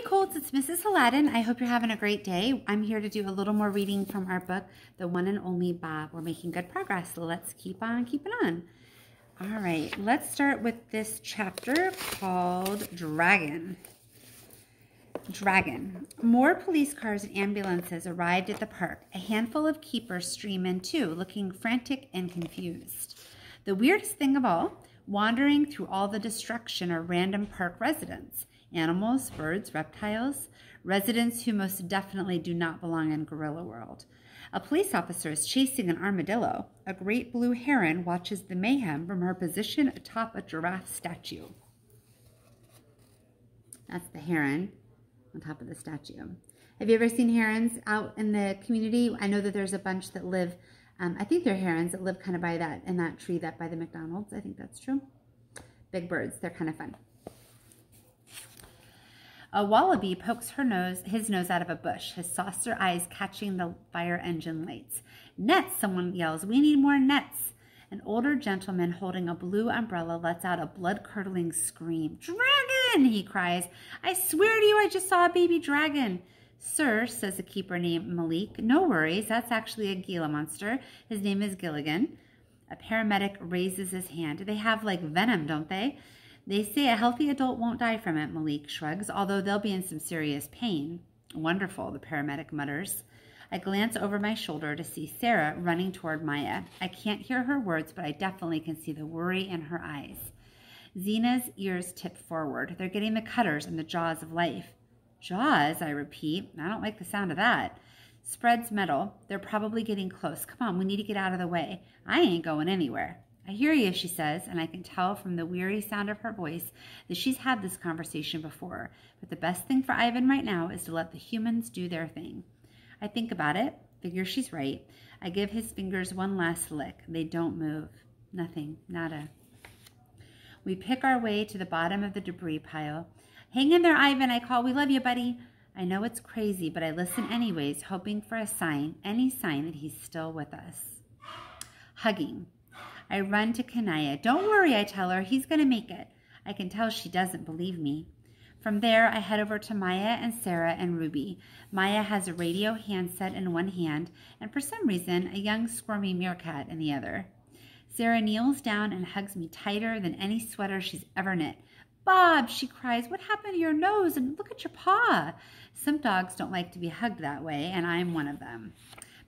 Hey Colts, it's Mrs. Aladdin. I hope you're having a great day. I'm here to do a little more reading from our book, The One and Only Bob. We're making good progress, so let's keep on keeping on. All right, let's start with this chapter called Dragon. Dragon. More police cars and ambulances arrived at the park. A handful of keepers stream in too, looking frantic and confused. The weirdest thing of all, wandering through all the destruction are random park residents. Animals, birds, reptiles, residents who most definitely do not belong in gorilla world. A police officer is chasing an armadillo. A great blue heron watches the mayhem from her position atop a giraffe statue. That's the heron on top of the statue. Have you ever seen herons out in the community? I know that there's a bunch that live, I think they're herons that live kind of by that, in that tree that by the McDonald's. I think that's true. Big birds, they're kind of fun. A wallaby pokes his nose out of a bush, his saucer eyes catching the fire engine lights. Nets, someone yells. We need more nets. An older gentleman holding a blue umbrella lets out a blood-curdling scream. Dragon, he cries. I swear to you, I just saw a baby dragon. Sir, says a keeper named Malik. No worries, that's actually a Gila monster. His name is Gilligan. A paramedic raises his hand. They have like venom, don't they? They say a healthy adult won't die from it, Malik shrugs, although they'll be in some serious pain. Wonderful, the paramedic mutters. I glance over my shoulder to see Sarah running toward Maya. I can't hear her words, but I definitely can see the worry in her eyes. Zena's ears tip forward. They're getting the cutters in the jaws of life. Jaws, I repeat. I don't like the sound of that. Spreads metal. They're probably getting close. Come on, we need to get out of the way. I ain't going anywhere. I hear you, she says, and I can tell from the weary sound of her voice that she's had this conversation before. But the best thing for Ivan right now is to let the humans do their thing. I think about it, figure she's right. I give his fingers one last lick. They don't move. Nothing. Nada. We pick our way to the bottom of the debris pile. Hang in there, Ivan, I call. We love you, buddy. I know it's crazy, but I listen anyways, hoping for a sign, any sign that he's still with us. Hugging. I run to Kanaya. Don't worry, I tell her. He's going to make it. I can tell she doesn't believe me. From there, I head over to Maya and Sarah and Ruby. Maya has a radio handset in one hand, and for some reason, a young squirmy meerkat in the other. Sarah kneels down and hugs me tighter than any sweater she's ever knit. Bob, she cries, what happened to your nose? And look at your paw. Some dogs don't like to be hugged that way, and I'm one of them.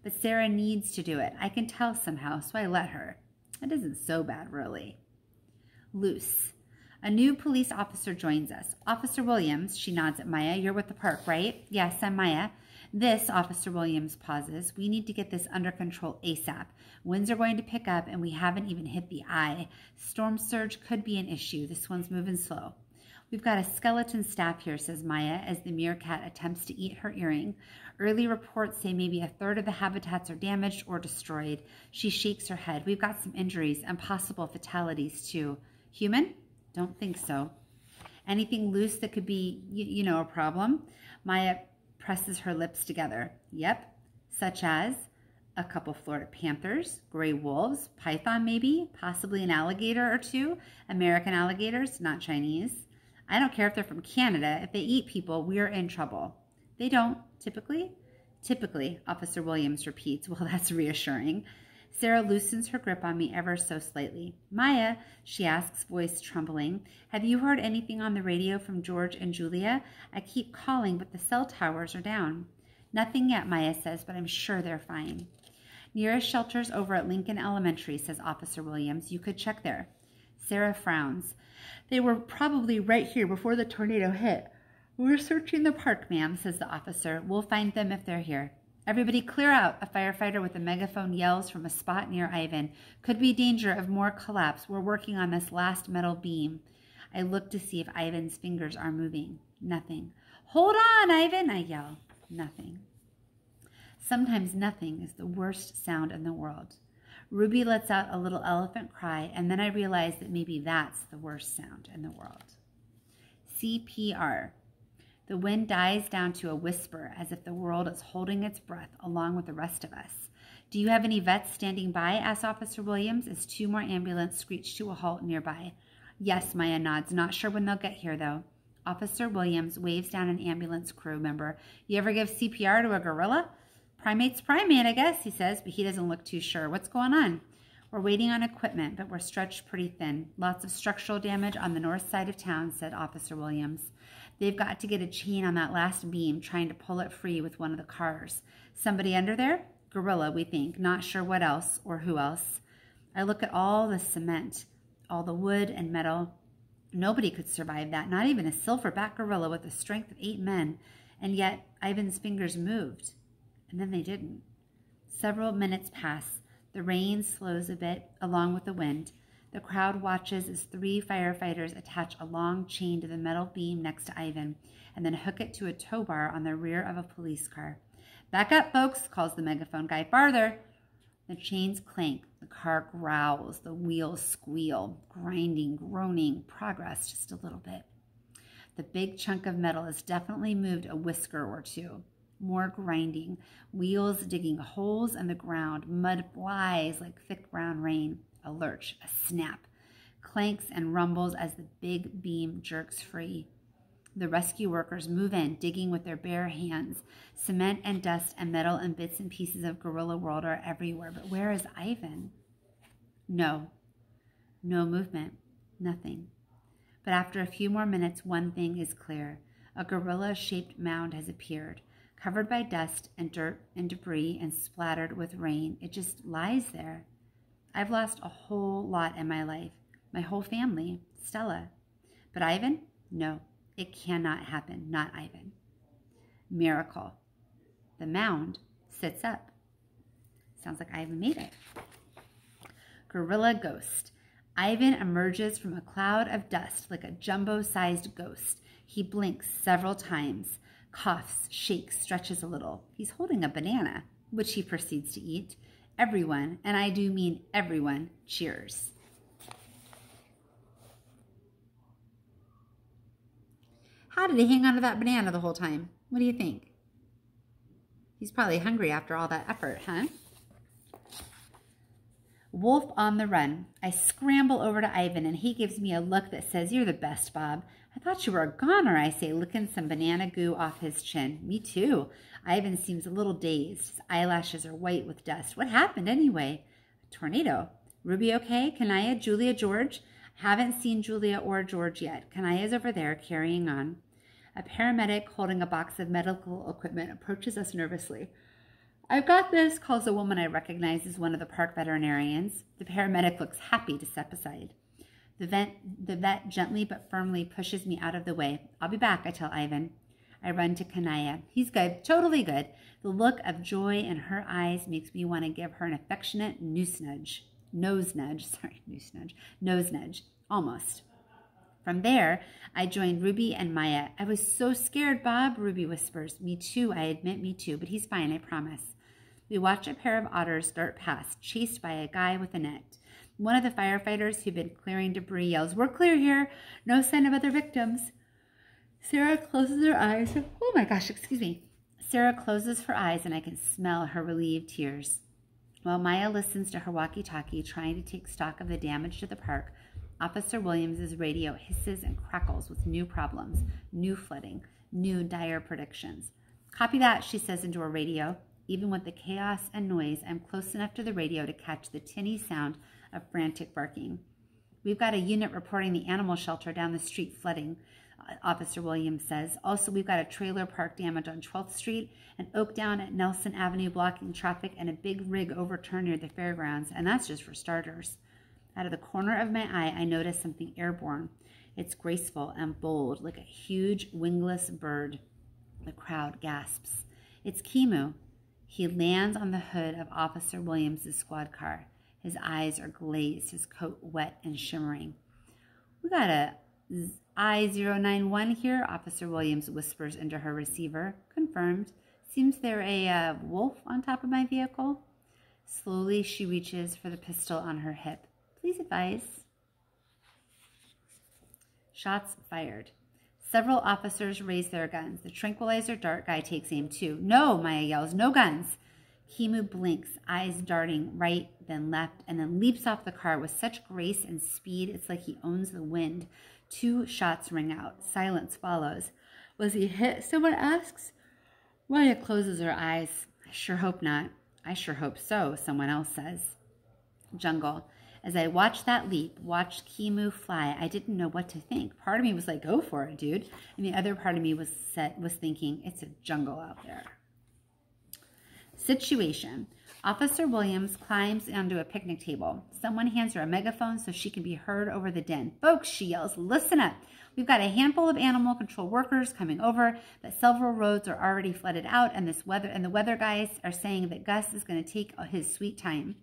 But Sarah needs to do it. I can tell somehow, so I let her. It isn't so bad, really. Loose. A new police officer joins us. Officer Williams, she nods at Maya. You're with the park, right? Yes, I'm Maya. This, Officer Williams pauses. We need to get this under control ASAP. Winds are going to pick up, and we haven't even hit the eye. Storm surge could be an issue. This one's moving slow. We've got a skeleton staff here, says Maya, as the meerkat attempts to eat her earring. Early reports say maybe a third of the habitats are damaged or destroyed. She shakes her head. We've got some injuries and possible fatalities, too. Human? Don't think so. Anything loose that could be, a problem? Maya presses her lips together. Yep. Such as a couple Florida panthers, gray wolves, python maybe, possibly an alligator or two. American alligators, not Chinese. I don't care if they're from Canada. If they eat people, we're in trouble. They don't, typically. Typically, Officer Williams repeats. Well, that's reassuring. Sarah loosens her grip on me ever so slightly. Maya, she asks, voice trembling, have you heard anything on the radio from George and Julia? I keep calling, but the cell towers are down. Nothing yet, Maya says, but I'm sure they're fine. Nearest shelter's over at Lincoln Elementary, says Officer Williams. You could check there. Sarah frowns. They were probably right here before the tornado hit. We're searching the park, ma'am, says the officer. We'll find them if they're here. Everybody clear out, a firefighter with a megaphone yells from a spot near Ivan. Could be danger of more collapse. We're working on this last metal beam. I look to see if Ivan's fingers are moving. Nothing. Hold on, Ivan, I yell. Nothing. Sometimes nothing is the worst sound in the world. Ruby lets out a little elephant cry, and then I realize that maybe that's the worst sound in the world. CPR. The wind dies down to a whisper as if the world is holding its breath along with the rest of us. Do you have any vets standing by? Asks Officer Williams as two more ambulances screech to a halt nearby. Yes, Maya nods. Not sure when they'll get here, though. Officer Williams waves down an ambulance crew member. You ever give CPR to a gorilla? Primate's primate, I guess, he says, but he doesn't look too sure. What's going on? We're waiting on equipment, but we're stretched pretty thin. Lots of structural damage on the north side of town, said Officer Williams. They've got to get a chain on that last beam, trying to pull it free with one of the cars. Somebody under there? Gorilla, we think. Not sure what else or who else. I look at all the cement, all the wood and metal. Nobody could survive that, not even a silverback gorilla with the strength of 8 men. And yet, Ivan's fingers moved. And then they didn't. Several minutes pass. The rain slows a bit, along with the wind. The crowd watches as 3 firefighters attach a long chain to the metal beam next to Ivan, and then hook it to a tow bar on the rear of a police car. Back up, folks, calls the megaphone guy. Farther. The chains clank. The car growls. The wheels squeal. Grinding, groaning. Progress just a little bit. The big chunk of metal has definitely moved a whisker or two. More grinding. Wheels digging holes in the ground. Mud flies like thick brown rain. A lurch. A snap. Clanks and rumbles as the big beam jerks free. The rescue workers move in, digging with their bare hands. Cement and dust and metal and bits and pieces of gorilla world are everywhere. But where is Ivan? No. No movement. Nothing. But after a few more minutes, one thing is clear. A gorilla-shaped mound has appeared, covered by dust and dirt and debris and splattered with rain. It just lies there. I've lost a whole lot in my life. My whole family. Stella. But Ivan? No. It cannot happen. Not Ivan. Miracle. The mound sits up. Sounds like Ivan made it. Gorilla ghost. Ivan emerges from a cloud of dust like a jumbo-sized ghost. He blinks several times, coughs, shakes, stretches a little. He's holding a banana, which he proceeds to eat. Everyone, and I do mean everyone, cheers. How did he hang on to that banana the whole time? What do you think? He's probably hungry after all that effort, huh? Wolf on the run. I scramble over to Ivan, and he gives me a look that says, "You're the best, Bob." "I thought you were a goner," I say, licking some banana goo off his chin. "Me too." Ivan seems a little dazed. His eyelashes are white with dust. "What happened anyway?" "A tornado." "Ruby okay? Kanaya, Julia, George?" "Haven't seen Julia or George yet. Kanaya's over there carrying on." A paramedic holding a box of medical equipment approaches us nervously. "I've got this," calls a woman I recognize as one of the park veterinarians. The paramedic looks happy to step aside. The vet gently but firmly pushes me out of the way. "I'll be back," I tell Ivan. I run to Kanaya. "He's good, totally good." The look of joy in her eyes makes me want to give her an affectionate nose nudge, almost. From there, I joined Ruby and Maya. "I was so scared, Bob," Ruby whispers. "Me too, I admit, me too, but he's fine, I promise." We watch a pair of otters dart past, chased by a guy with a net. One of the firefighters who've been clearing debris yells, "We're clear here. No sign of other victims." Sarah closes her eyes. Oh my gosh, excuse me. Sarah closes her eyes and I can smell her relieved tears. While Maya listens to her walkie-talkie, trying to take stock of the damage to the park, Officer Williams' radio hisses and crackles with new problems, new flooding, new dire predictions. "Copy that," she says into her radio. Even with the chaos and noise, I'm close enough to the radio to catch the tinny sound of frantic barking. "We've got a unit reporting the animal shelter down the street flooding," Officer Williams says. "Also, we've got a trailer park damage on 12th Street, an oak down at Nelson Avenue blocking traffic, and a big rig overturned near the fairgrounds, and that's just for starters." Out of the corner of my eye, I notice something airborne. It's graceful and bold, like a huge wingless bird. The crowd gasps. It's Kimu. He lands on the hood of Officer Williams' squad car. His eyes are glazed, his coat wet and shimmering. "We got a I-091 here," Officer Williams whispers into her receiver. "Confirmed. Seems there a wolf on top of my vehicle." Slowly, she reaches for the pistol on her hip. "Please advise." Shots fired. Several officers raise their guns. The tranquilizer dart guy takes aim too. "No," Maya yells, "no guns." Kimu blinks, eyes darting right, then left, and then leaps off the car with such grace and speed it's like he owns the wind. 2 shots ring out. Silence follows. Was he hit? Someone asks. Maya closes her eyes. I sure hope not. I sure hope so, someone else says. Jungle. As I watched that leap, watched Kimu fly, I didn't know what to think. Part of me was like, go for it, dude. And the other part of me was thinking, it's a jungle out there. Situation. Officer Williams climbs onto a picnic table. Someone hands her a megaphone so she can be heard over the din. Folks, she yells, listen up. We've got a handful of animal control workers coming over, but several roads are already flooded out, and the weather guys are saying that Gus is going to take his sweet time.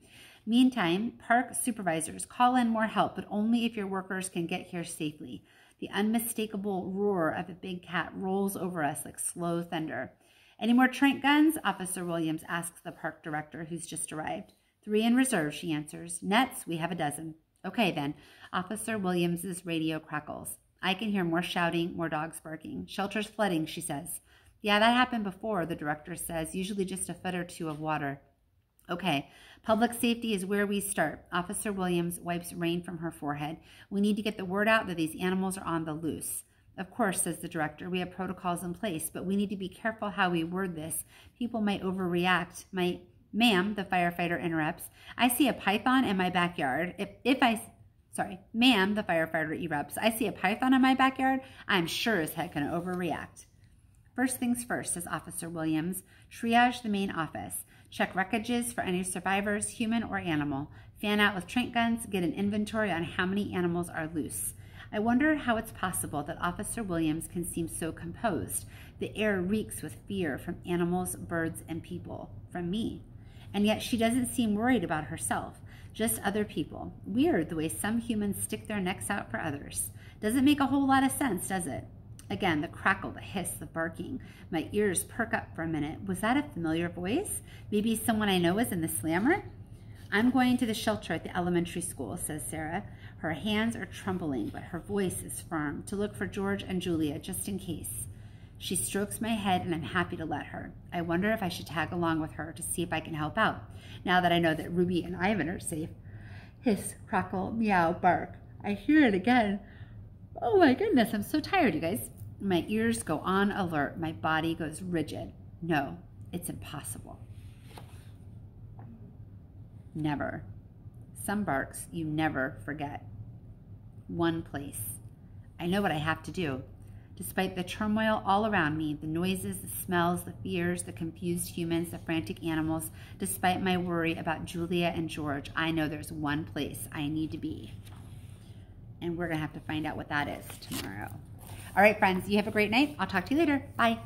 Meantime, park supervisors, call in more help, but only if your workers can get here safely. The unmistakable roar of a big cat rolls over us like slow thunder. Any more trank guns? Officer Williams asks the park director, who's just arrived. 3 in reserve, she answers. Nets, we have a dozen. Okay, then. Officer Williams's radio crackles. I can hear more shouting, more dogs barking. Shelter's flooding, she says. Yeah, that happened before, the director says, usually just a foot or 2 of water. Okay, public safety is where we start. Officer Williams wipes rain from her forehead. We need to get the word out that these animals are on the loose. Of course, says the director, we have protocols in place, but we need to be careful how we word this. People might overreact. Ma'am, the firefighter interrupts, I see a python in my backyard. Ma'am, the firefighter erupts, I see a python in my backyard. I'm sure as heck going to overreact. First things first, says Officer Williams. Triage the main office. Check wreckages for any survivors, human or animal. Fan out with trank guns. Get an inventory on how many animals are loose. I wonder how it's possible that Officer Williams can seem so composed. The air reeks with fear from animals, birds, and people. From me. And yet she doesn't seem worried about herself. Just other people. Weird the way some humans stick their necks out for others. Doesn't make a whole lot of sense, does it? Again, the crackle, the hiss, the barking. My ears perk up for a minute. Was that a familiar voice? Maybe someone I know is in the slammer? I'm going to the shelter at the elementary school, says Sarah. Her hands are trembling, but her voice is firm, to look for George and Julia, just in case. She strokes my head, and I'm happy to let her. I wonder if I should tag along with her to see if I can help out, now that I know that Ruby and Ivan are safe. Hiss, crackle, meow, bark. I hear it again. Oh my goodness, I'm so tired, you guys. My ears go on alert. My body goes rigid. No, it's impossible. Never. Some barks you never forget. One place. I know what I have to do. Despite the turmoil all around me, the noises, the smells, the fears, the confused humans, the frantic animals, despite my worry about Julia and George, I know there's one place I need to be. And we're going to have to find out what that is tomorrow. All right, friends, you have a great night. I'll talk to you later. Bye.